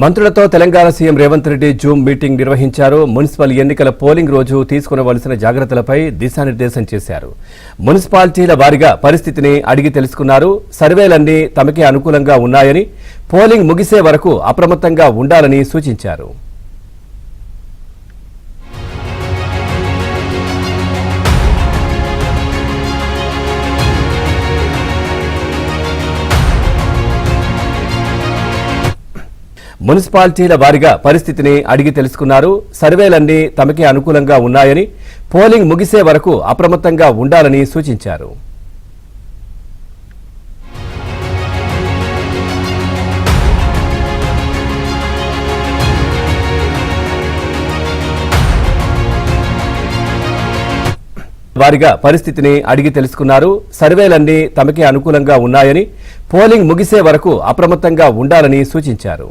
మంత్రులతో Telangana CM Revanth Reddy Zoom meeting నిర్వహించారు. Municipal ఎన్నికల పోలింగ్ రోజు తీసుకునవలసిన జాగ్రత్తలపై దిశానిర్దేశం చేశారు. మున్సిపాలిటీల వారీగా పరిస్థితిని అడిగి తెలుసుకున్నారు. సర్వేలన్నీ తమకే అనుకూలంగా ఉన్నాయని, పోలింగ్ ముగిసే వరకు అప్రమత్తంగా ఉండాలని సూచించారు. మున్సిపాలిటీల వారీగా పరిస్థితిని అడిగి తెలుసుకున్నారు. సర్వేలన్నీ తమకే అనుకూలంగా ఉన్నాయని, పోలింగ్ ముగిసే వరకు అప్రమత్తంగా ఉండాలని సూచించారు. వారీగా పరిస్థితిని అడిగి తెలుసుకున్నారు. సర్వేలన్నీ తమకే అనుకూలంగా ఉన్నాయని, పోలింగ్ ముగిసే వరకు అప్రమత్తంగా ఉండాలని సూచించారు.